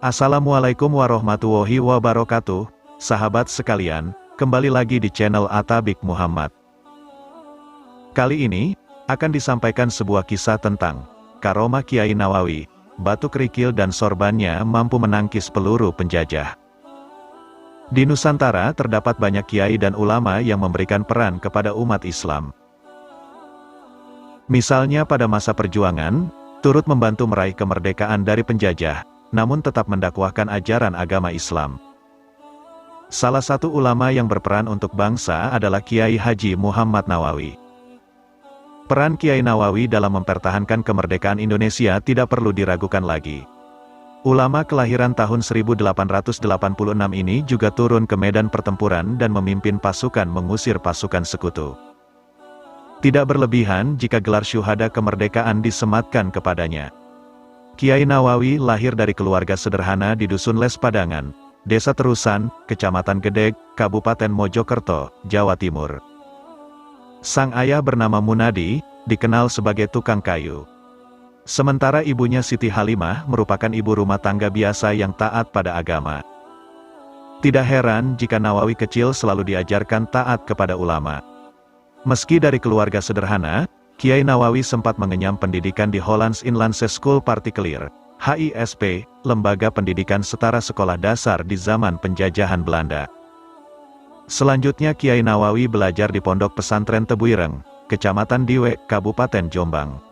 Assalamualaikum warahmatullahi wabarakatuh, sahabat sekalian, kembali lagi di channel Atabik Muhammad. Kali ini, akan disampaikan sebuah kisah tentang karomah Kiai Nawawi, batu kerikil dan sorbannya mampu menangkis peluru penjajah. Di Nusantara terdapat banyak kiai dan ulama yang memberikan peran kepada umat Islam. Misalnya pada masa perjuangan, turut membantu meraih kemerdekaan dari penjajah, namun tetap mendakwahkan ajaran agama Islam. Salah satu ulama yang berperan untuk bangsa adalah Kiai Haji Muhammad Nawawi. Peran Kiai Nawawi dalam mempertahankan kemerdekaan Indonesia tidak perlu diragukan lagi. Ulama kelahiran tahun 1886 ini juga turun ke medan pertempuran dan memimpin pasukan mengusir pasukan sekutu. Tidak berlebihan jika gelar syuhada kemerdekaan disematkan kepadanya. Kiai Nawawi lahir dari keluarga sederhana di Dusun Les Padangan, Desa Terusan, Kecamatan Gedeg, Kabupaten Mojokerto, Jawa Timur. Sang ayah bernama Munadi, dikenal sebagai tukang kayu. Sementara ibunya Siti Halimah merupakan ibu rumah tangga biasa yang taat pada agama. Tidak heran jika Nawawi kecil selalu diajarkan taat kepada ulama. Meski dari keluarga sederhana, Kiai Nawawi sempat mengenyam pendidikan di Hollands Inlandse School Particulier, HISP, lembaga pendidikan setara sekolah dasar di zaman penjajahan Belanda. Selanjutnya Kiai Nawawi belajar di Pondok Pesantren Tebuireng, Kecamatan Diwe, Kabupaten Jombang.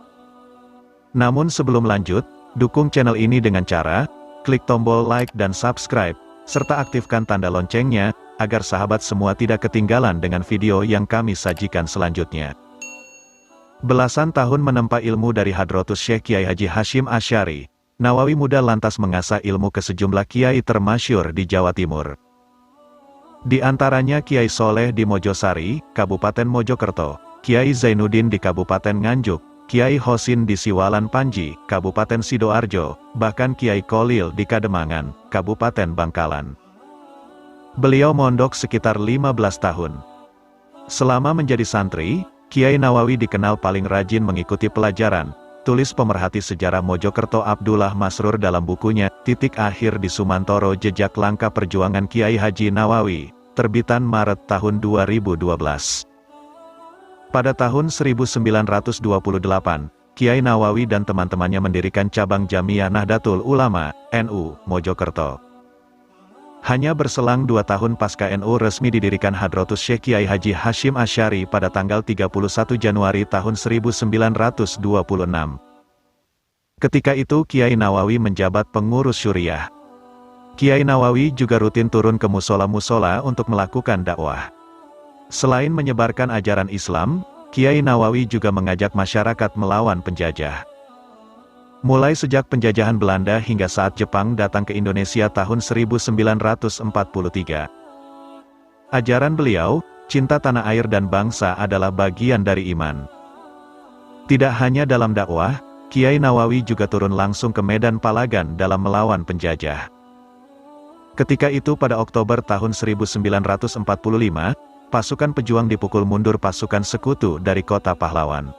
Namun sebelum lanjut, dukung channel ini dengan cara klik tombol like dan subscribe, serta aktifkan tanda loncengnya, agar sahabat semua tidak ketinggalan dengan video yang kami sajikan selanjutnya. Belasan tahun menempa ilmu dari Hadratus Syekh Kiai Haji Hashim Asy'ari, Nawawi muda lantas mengasah ilmu ke sejumlah kiai termasyhur di Jawa Timur. Di antaranya Kiai Soleh di Mojosari, Kabupaten Mojokerto, Kiai Zainuddin di Kabupaten Nganjuk, Kiai Hosin di Siwalan Panji, Kabupaten Sidoarjo, bahkan Kiai Kolil di Kademangan, Kabupaten Bangkalan. Beliau mondok sekitar 15 tahun. Selama menjadi santri, Kiai Nawawi dikenal paling rajin mengikuti pelajaran, tulis pemerhati sejarah Mojokerto Abdullah Masrur dalam bukunya, Titik Akhir di Sumantoro Jejak Langkah Perjuangan Kiai Haji Nawawi, terbitan Maret tahun 2012. Pada tahun 1928, Kiai Nawawi dan teman-temannya mendirikan cabang Jamiah Nahdlatul Ulama, NU, Mojokerto. Hanya berselang 2 tahun pasca NU resmi didirikan Hadratus Syekh Kiai Haji Hashim Asy'ari pada tanggal 31 Januari tahun 1926. Ketika itu Kiai Nawawi menjabat pengurus syuriah. Kiai Nawawi juga rutin turun ke musola-musola untuk melakukan dakwah. Selain menyebarkan ajaran Islam, Kiai Nawawi juga mengajak masyarakat melawan penjajah. Mulai sejak penjajahan Belanda hingga saat Jepang datang ke Indonesia tahun 1943. Ajaran beliau, cinta tanah air dan bangsa adalah bagian dari iman. Tidak hanya dalam dakwah, Kiai Nawawi juga turun langsung ke medan Palagan dalam melawan penjajah. Ketika itu pada Oktober tahun 1945, pasukan pejuang dipukul mundur pasukan sekutu dari kota pahlawan.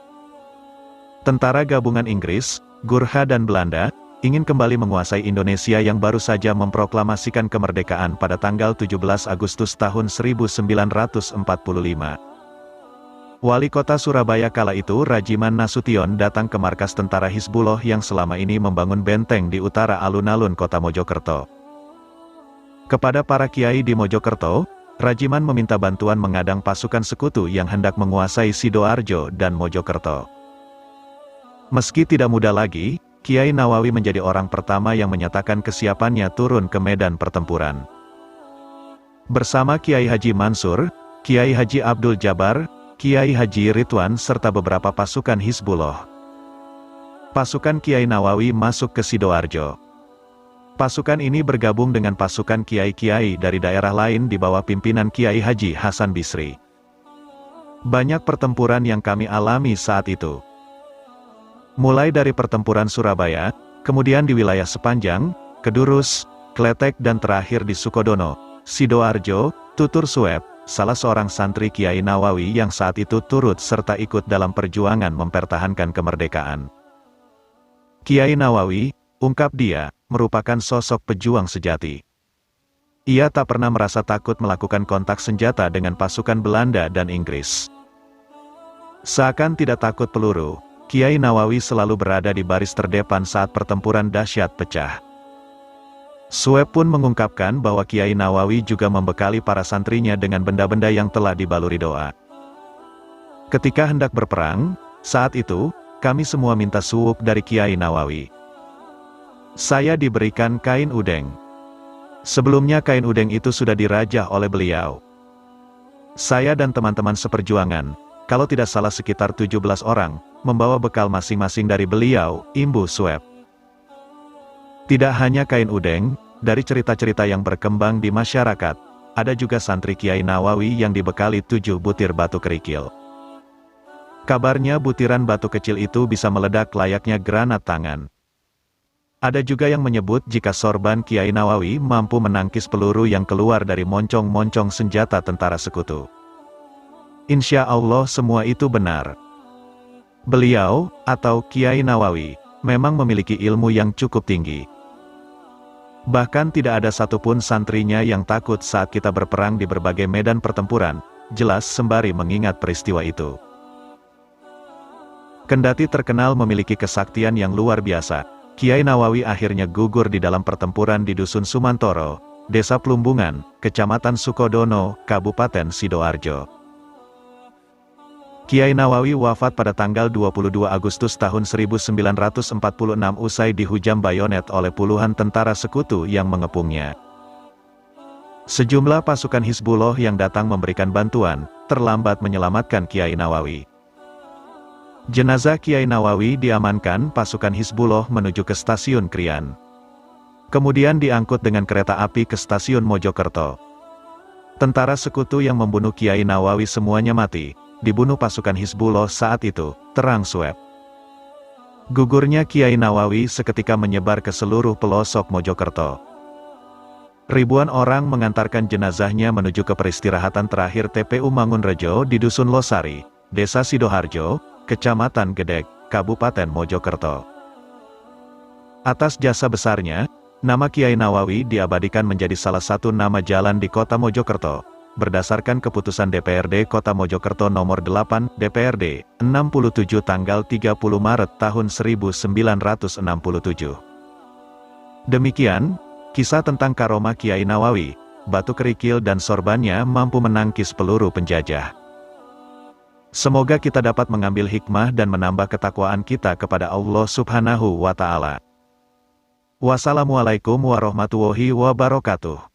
Tentara gabungan Inggris, Gurkha dan Belanda, ingin kembali menguasai Indonesia yang baru saja memproklamasikan kemerdekaan pada tanggal 17 Agustus tahun 1945. Wali kota Surabaya kala itu Rajiman Nasution datang ke markas tentara Hizbullah yang selama ini membangun benteng di utara alun-alun kota Mojokerto. Kepada para kiai di Mojokerto, Rajiman meminta bantuan mengadang pasukan sekutu yang hendak menguasai Sidoarjo dan Mojokerto. Meski tidak mudah lagi, Kiai Nawawi menjadi orang pertama yang menyatakan kesiapannya turun ke medan pertempuran. Bersama Kiai Haji Mansur, Kiai Haji Abdul Jabar, Kiai Haji Ridwan serta beberapa pasukan Hizbullah. Pasukan Kiai Nawawi masuk ke Sidoarjo. Pasukan ini bergabung dengan pasukan kiai-kiai dari daerah lain di bawah pimpinan Kiai Haji Hasan Bisri. Banyak pertempuran yang kami alami saat itu. Mulai dari pertempuran Surabaya, kemudian di wilayah Sepanjang, Kedurus, Kletek dan terakhir di Sukodono, Sidoarjo, tutur Sueb, salah seorang santri Kiai Nawawi yang saat itu turut serta ikut dalam perjuangan mempertahankan kemerdekaan. Kiai Nawawi, ungkap dia, merupakan sosok pejuang sejati. Ia tak pernah merasa takut melakukan kontak senjata dengan pasukan Belanda dan Inggris. Seakan tidak takut peluru, Kiai Nawawi selalu berada di baris terdepan saat pertempuran dahsyat pecah. Sueb pun mengungkapkan bahwa Kiai Nawawi juga membekali para santrinya dengan benda-benda yang telah dibaluri doa. Ketika hendak berperang, saat itu, kami semua minta suuk dari Kiai Nawawi. Saya diberikan kain udeng. Sebelumnya kain udeng itu sudah dirajah oleh beliau. Saya dan teman-teman seperjuangan, kalau tidak salah sekitar 17 orang, membawa bekal masing-masing dari beliau, imbu Sueb. Tidak hanya kain udeng, dari cerita-cerita yang berkembang di masyarakat, ada juga santri Kiai Nawawi yang dibekali 7 butir batu kerikil. Kabarnya butiran batu kecil itu bisa meledak layaknya granat tangan. Ada juga yang menyebut jika sorban Kiai Nawawi mampu menangkis peluru yang keluar dari moncong-moncong senjata tentara sekutu. Insya Allah semua itu benar. Beliau, atau Kiai Nawawi, memang memiliki ilmu yang cukup tinggi. Bahkan tidak ada satupun santrinya yang takut saat kita berperang di berbagai medan pertempuran, jelas sembari mengingat peristiwa itu. Kendati terkenal memiliki kesaktian yang luar biasa, Kiai Nawawi akhirnya gugur di dalam pertempuran di Dusun Sumantoro, Desa Plumbungan, Kecamatan Sukodono, Kabupaten Sidoarjo. Kiai Nawawi wafat pada tanggal 22 Agustus tahun 1946 usai dihujam bayonet oleh puluhan tentara sekutu yang mengepungnya. Sejumlah pasukan Hizbullah yang datang memberikan bantuan, terlambat menyelamatkan Kiai Nawawi. Jenazah Kiai Nawawi diamankan pasukan Hizbullah menuju ke stasiun Krian. Kemudian diangkut dengan kereta api ke stasiun Mojokerto. Tentara sekutu yang membunuh Kiai Nawawi semuanya mati, dibunuh pasukan Hizbullah saat itu, terang Sueb. Gugurnya Kiai Nawawi seketika menyebar ke seluruh pelosok Mojokerto. Ribuan orang mengantarkan jenazahnya menuju ke peristirahatan terakhir TPU Mangunrejo di Dusun Losari, Desa Sidoarjo, Kecamatan Gedek, Kabupaten Mojokerto. Atas jasa besarnya, nama Kiai Nawawi diabadikan menjadi salah satu nama jalan di kota Mojokerto, berdasarkan keputusan DPRD Kota Mojokerto nomor 8, DPRD, 67 tanggal 30 Maret tahun 1967. Demikian, kisah tentang karomah Kiai Nawawi, batu kerikil dan sorbannya mampu menangkis peluru penjajah. Semoga kita dapat mengambil hikmah dan menambah ketakwaan kita kepada Allah Subhanahu wa Ta'ala. Wassalamualaikum warahmatullahi wabarakatuh.